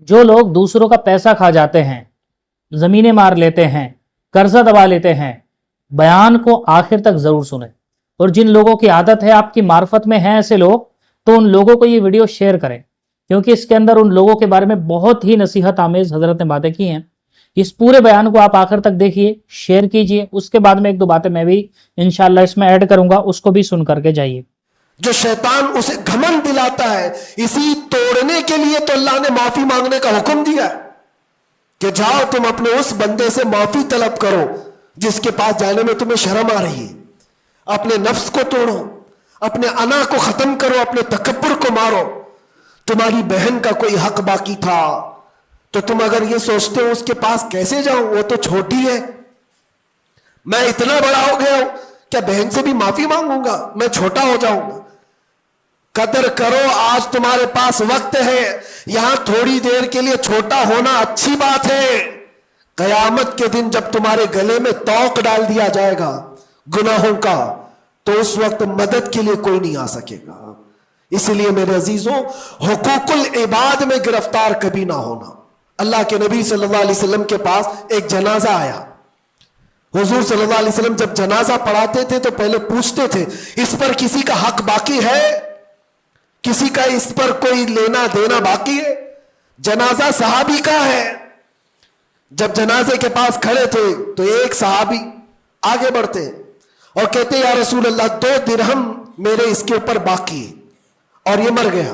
جو لوگ دوسروں کا پیسہ کھا جاتے ہیں، زمینیں مار لیتے ہیں، قرضہ دبا لیتے ہیں، بیان کو آخر تک ضرور سنیں۔ اور جن لوگوں کی عادت ہے، آپ کی معرفت میں ہیں ایسے لوگ، تو ان لوگوں کو یہ ویڈیو شیئر کریں، کیونکہ اس کے اندر ان لوگوں کے بارے میں بہت ہی نصیحت آمیز حضرت نے باتیں کی ہیں۔ اس پورے بیان کو آپ آخر تک دیکھیے، شیئر کیجئے، اس کے بعد میں ایک دو باتیں میں بھی انشاءاللہ اس میں ایڈ کروں گا، اس کو بھی سن کر کے جائیے۔ جو شیطان اسے گھمنڈ دلاتا ہے، اسی توڑنے کے لیے تو اللہ نے معافی مانگنے کا حکم دیا ہے کہ جاؤ تم اپنے اس بندے سے معافی طلب کرو جس کے پاس جانے میں تمہیں شرم آ رہی ہے۔ اپنے نفس کو توڑو، اپنے انا کو ختم کرو، اپنے تکبر کو مارو۔ تمہاری بہن کا کوئی حق باقی تھا تو تم اگر یہ سوچتے ہو اس کے پاس کیسے جاؤں، وہ تو چھوٹی ہے، میں اتنا بڑا ہو گیا ہوں، کیا بہن سے بھی معافی مانگوں گا؟ میں چھوٹا ہو جاؤں گا؟ قدر کرو، آج تمہارے پاس وقت ہے۔ یہاں تھوڑی دیر کے لیے چھوٹا ہونا اچھی بات ہے، قیامت کے دن جب تمہارے گلے میں توق ڈال دیا جائے گا گناہوں کا، تو اس وقت مدد کے لیے کوئی نہیں آ سکے گا۔ اس لیے میرے عزیزوں، حقوق العباد میں گرفتار کبھی نہ ہونا۔ اللہ کے نبی صلی اللہ علیہ وسلم کے پاس ایک جنازہ آیا۔ حضور صلی اللہ علیہ وسلم جب جنازہ پڑھاتے تھے تو پہلے پوچھتے تھے، اس پر کسی کا حق باقی ہے؟ کسی کا اس پر کوئی لینا دینا باقی ہے؟ جنازہ صحابی کا ہے۔ جب جنازے کے پاس کھڑے تھے تو ایک صحابی آگے بڑھتے اور کہتے، یا رسول اللہ، 2 درہم میرے اس کے اوپر باقی ہے اور یہ مر گیا،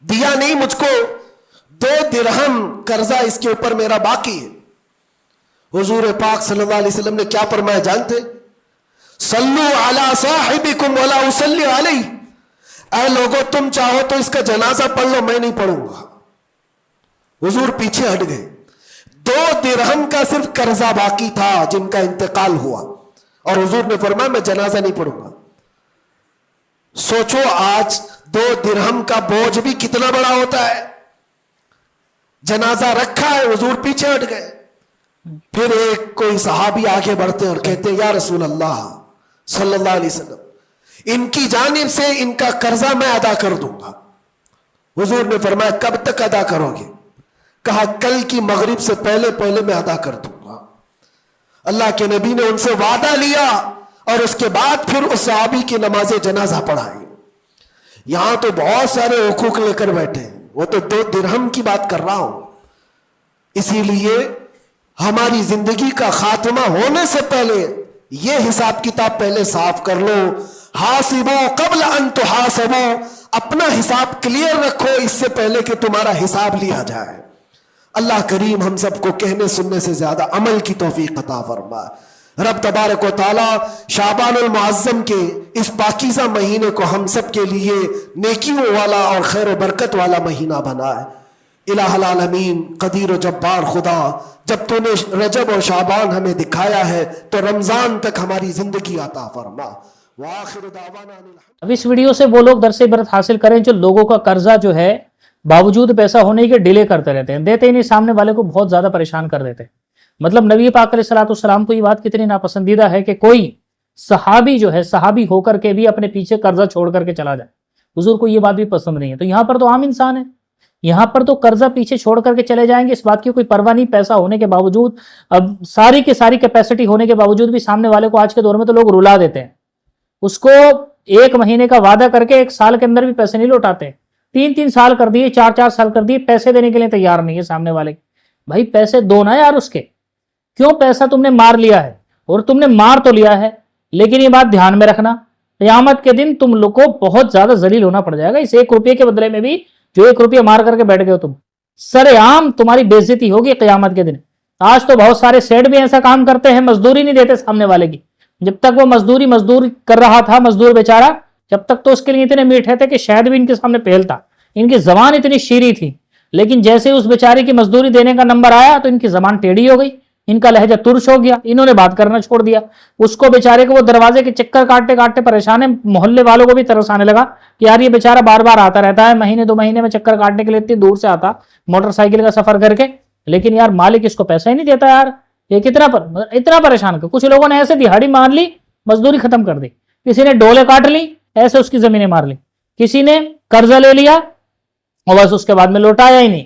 دیا نہیں مجھ کو، 2 درہم قرضہ اس کے اوپر میرا باقی ہے۔ حضور پاک صلی اللہ علیہ وسلم نے کیا فرمایا جانتے؟ صلو علی صاحبکم ولا اصلی علیہ، اے لوگو تم چاہو تو اس کا جنازہ پڑھ لو، میں نہیں پڑھوں گا۔ حضور پیچھے ہٹ گئے۔ 2 درہم کا صرف قرضہ باقی تھا جن کا انتقال ہوا، اور حضور نے فرمایا میں جنازہ نہیں پڑھوں گا۔ سوچو آج 2 درہم کا بوجھ بھی کتنا بڑا ہوتا ہے۔ جنازہ رکھا ہے، حضور پیچھے ہٹ گئے۔ پھر ایک کوئی صحابی آگے بڑھتے اور کہتے، یا رسول اللہ صلی اللہ علیہ وسلم، ان کی جانب سے ان کا قرضہ میں ادا کر دوں گا۔ حضور نے فرمایا کب تک ادا کرو گے؟ کہا کل کی مغرب سے پہلے پہلے میں ادا کر دوں گا۔ اللہ کے نبی نے ان سے وعدہ لیا اور اس کے بعد پھر اس صحابی کی نماز جنازہ پڑھائی۔ یہاں تو بہت سارے حقوق لے کر بیٹھے ہیں، وہ تو 2 درہم کی بات کر رہا ہوں۔ اسی لیے ہماری زندگی کا خاتمہ ہونے سے پہلے یہ حساب کتاب پہلے صاف کر لو۔ حاسبو قبل ان تحاسبو، اپنا حساب کلیئر رکھو اس سے پہلے کہ تمہارا حساب لیا جائے۔ اللہ کریم ہم سب کو کہنے سننے سے زیادہ عمل کی توفیق عطا فرمائے۔ رب تبارک و تعالی شعبان المعظم کے اس پاکیزہ مہینے کو ہم سب کے لیے نیکیوں والا اور خیر و برکت والا مہینہ بنائے۔ الہ العالمین قدیر و جبار خدا، جب تو نے رجب اور شعبان ہمیں دکھایا ہے تو رمضان تک ہماری زندگی عطا فرما۔ وآخر دعوانا اب اس ویڈیو سے وہ لوگ درس عبرت حاصل کریں جو لوگوں کا قرضہ جو ہے باوجود پیسہ ہونے کے ڈیلے کرتے رہتے ہیں، دیتے ہی نہیں، سامنے والے کو بہت زیادہ پریشان کر دیتے ہیں۔ مطلب نبی پاک علیہ الصلوۃ والسلام کو یہ بات کتنی ناپسندیدہ ہے کہ کوئی صحابی جو ہے، صحابی ہو کر کے بھی اپنے پیچھے قرضہ چھوڑ کر کے چلا جائے۔ حضور کو یہ بات بھی پسند نہیں ہے۔ تو یہاں پر تو عام انسان ہے، یہاں پر تو قرضہ پیچھے چھوڑ کر کے چلے جائیں گے، اس بات کی کوئی پرواہ نہیں، پیسہ ہونے کے باوجود، اب ساری کی ساری کیپیسٹی ہونے کے باوجود بھی سامنے والے کو آج کے دور میں تو لوگ رلا دیتے ہیں۔ اس کو 1 مہینے کا وعدہ کر کے 1 سال کے اندر بھی پیسے نہیں لوٹاتے، 3 سال کر دیے، 4 سال کر دیے، پیسے دینے کے لیے تیار نہیں ہے سامنے والے۔ بھائی پیسے دو نا یار اس کے، کیوں پیسہ تم نے مار لیا ہے؟ اور تم نے مار تو لیا ہے، لیکن یہ بات دھیان میں رکھنا، قیامت کے دن تم لوگ کو بہت زیادہ ذلیل ہونا پڑ جائے گا اس 1 روپے کے بدلے میں بھی، جو 1 روپیہ مار کر کے بیٹھ گئے ہو تم۔ سر عام تمہاری بے عزتی ہوگی قیامت کے دن۔ آج تو بہت سارے سیٹ بھی ایسا کام کرتے ہیں، مزدوری نہیں دیتے سامنے والے کی۔ جب تک وہ مزدور کر رہا تھا، مزدور بیچارہ، جب تک تو اس کے لیے اتنے میٹھے تھے کہ شاید بھی ان کے سامنے پھیلتا، ان کی زبان اتنی شیریں تھی، لیکن جیسے اس بیچارے کی مزدوری دینے کا نمبر آیا تو ان کی زبان ٹیڑھی ہو گئی، ان کا لہجہ ترش ہو گیا، انہوں نے بات کرنا چھوڑ دیا۔ اس کو بیچارے کو وہ دروازے کے چکر کاٹتے کاٹتے پریشان ہے، محلے والوں کو بھی ترس آنے لگا کہ یار یہ بیچارہ بار بار آتا رہتا ہے، مہینے 2 مہینے میں چکر کاٹنے کے لیے اتنی دور سے آتا موٹر سائیکل کا سفر کر کے، لیکن یار مالک اس کو پیسہ ہی نہیں دیتا یار، یہ اتنا پریشان کر۔ کچھ لوگوں نے ایسے دہاڑی مان لی، مزدوری ختم کر دی، کسی نے ڈولے کاٹ لی، ایسے اس کی زمینیں مار لی، کسی نے قرضہ لے لیا اور بس اس کے بعد میں لوٹایا ہی نہیں،